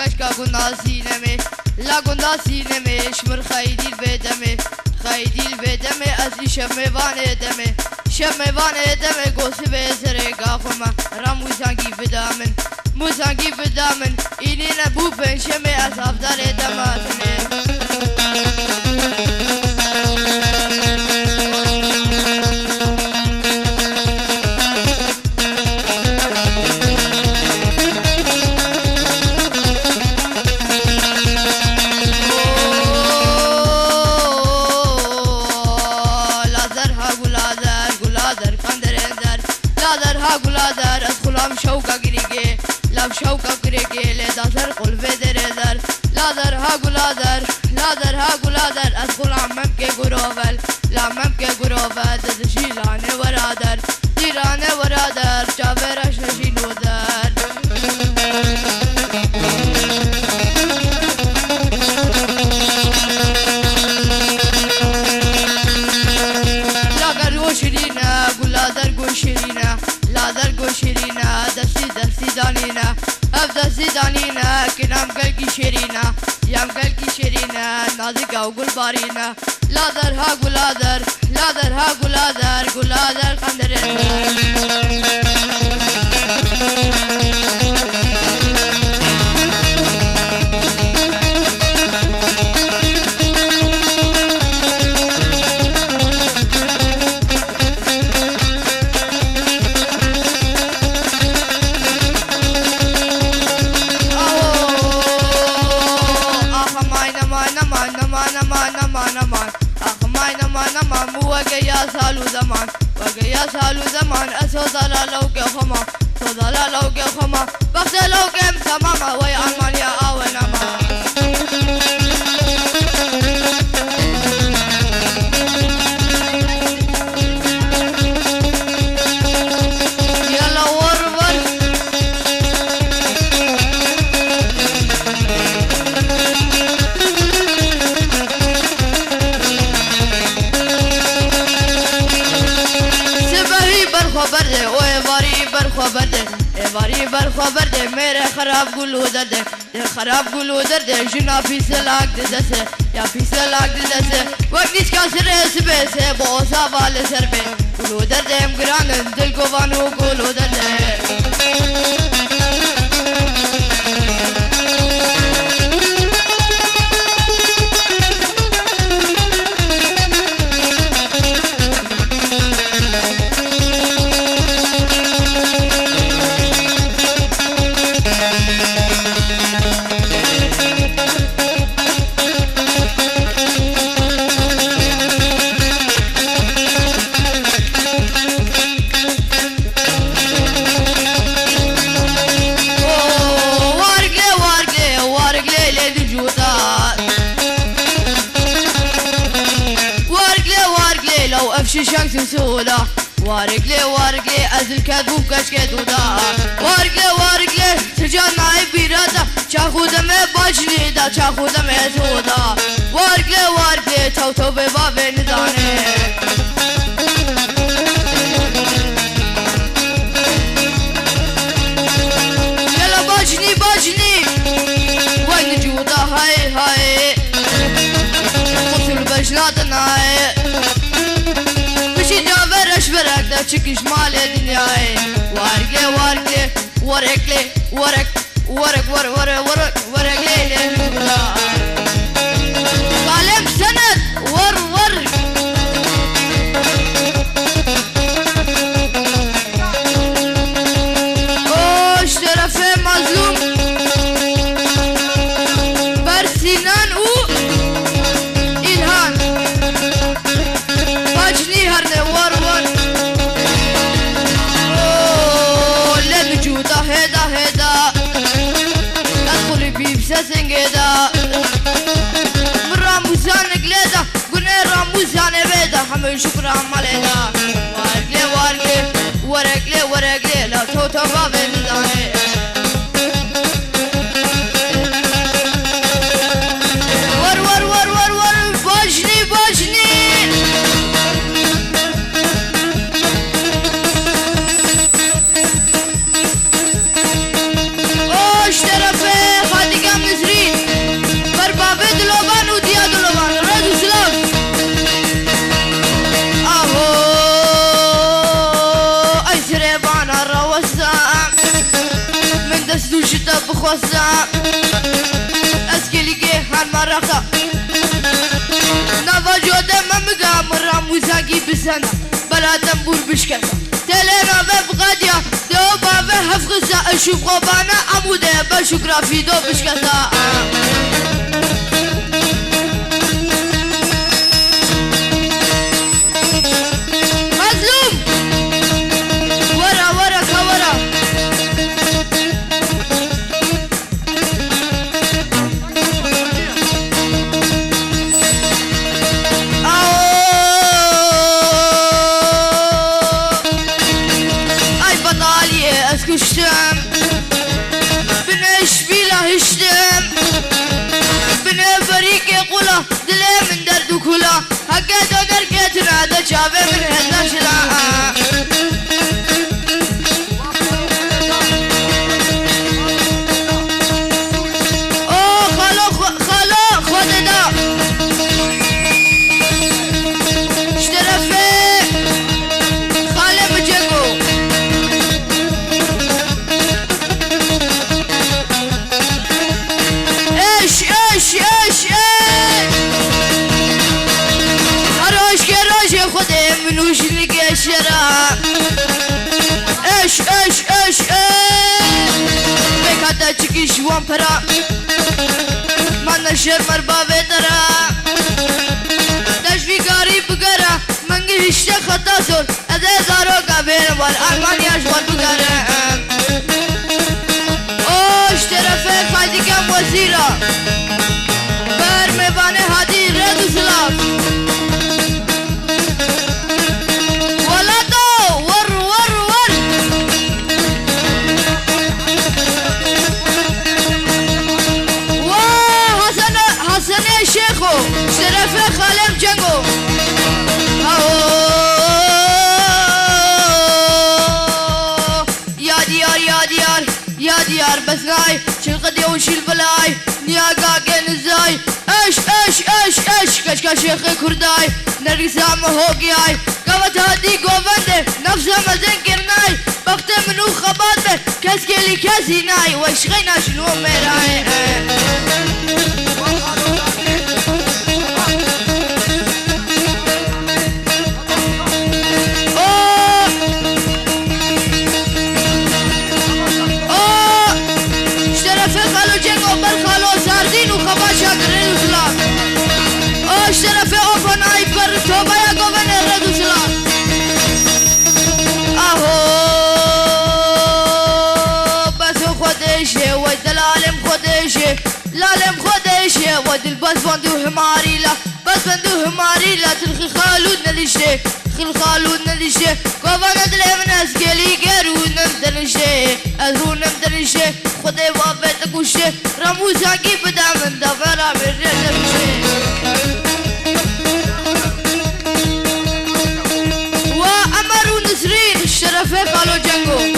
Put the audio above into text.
كشكا قلنا سينمي لا قلنا سينمي شمر خيدي البدمي خيدي البدمي أزي شميواني دمي شميواني دمي قوسي بيزري قافما رام موزانجي بدامن موزانجي بدامن إني نبو بن شمي أصاف داري دماتني شوكا كريكي لدازر قل فيدريزر لادر ها قلادر لادر ها قلادر ادخل عمم كي قروفل لعمم كي قروفل تدشيلاني ورادر ديراني ورادر جابرش نشيلو در لاغر قوشرينا قلادر قوشرينا لادر قوشرينا دسي دانينا أفدسي دانينا كنام قلقي شيرينا يام قلقي شيرينا نازقا وقل بارينا لادر ها قلادر لادر ها قلادر قلادر قندرين وقيا سالو زمان أسو ضلالو قفما سو ضلالو قفما بغسلو قم تماما ويا ألمانيا آونا ما يلا ورور برده او ایواری برخو برده ایواری برخو برده میره خراب گلو درده خراب گلو درده جنا پیس لاک دسته یا پیس لاک دسته وقت نیست که سر سبسه با سوال سر به گلو درده ام گرانن دل گوانو گلو درده شيشانك سولا وارقلي وارقلي ازل كذوب كشكي دودا وارقلي وارقلي سجان ناي بيرادا چاخو دمه باجني دا چاخو دمه سودا وارقلي وارقلي تو تو به باب نزانه يلا باجني باجني وين جودا هاي هاي قتل بجنات ناي برك çıkış male dünyayı varge varge varekle varek varek varek varek varek varekle kalem sanat var var oş tarafı mazlum Bersinan u İlhan Bacni harne var var هدا هدا ادخلي في بسسنجدا راموزان قليدا قلنا راموزان بيدا حمل شكرا ماليدا وارقلي وارقلي ورقلي ورقلي لا توتا بابي نزاني ور ور ور ور ور باجني باجني اشترفه خادقم بخواستم اسکلی که هر مرخه نوا جاده من بگم راموزنگی بزنم بلاتم بور بشکنم تلنا بقدیا دو بابه حفظ اشوف قبانه عموده بشکرافی دو بشکتا مظلوم ورا ورا كورا اسكشتم بنش بلا هشتم بنا فريق قولا دلي من درد كلا هكذا دركتنا دا شافي من هنا شلا اوه خالو خود دا اشترفي خالي بجنگو منوش لقى شرا اش بك هذا تشكي شوان برا ما نشر مربا ترى تشفي قريب بقرا منقي الشيخ خطا زور هذا زارو قابل والارمانيا شوان بقرا اوش ترفه خايدي كم وزيرا برمبانه هادي رد سلاف شرفه خالم جنگو يا ديار يا ديار يا ديار بس ناي شلقدي وش البلاي نياقا كنزاي اش كشكا شيخ كرداي نرقصا مهوقياي قوت هادي قوفنده نفسه مزن كرناي بقت منو خباته كسكلي كازيناي وش غينا شنو ميراي اشترى في اوفن ايبر توبا يا قوفن الرد سلام اهو بس خودشه ود العالم خودشه العالم خودشه ود البس بندو هماري لا بس بندو هماري لا تلخي خالود ندشه خل خالود ندشه قوفن ادلي من اسكلي قرود نمدنشه ازرون نمدنشه خودي وابت كوشه رموزاكي بدا من دفرا بالرجل وأمر نسرين الشرفة قالوا جنگو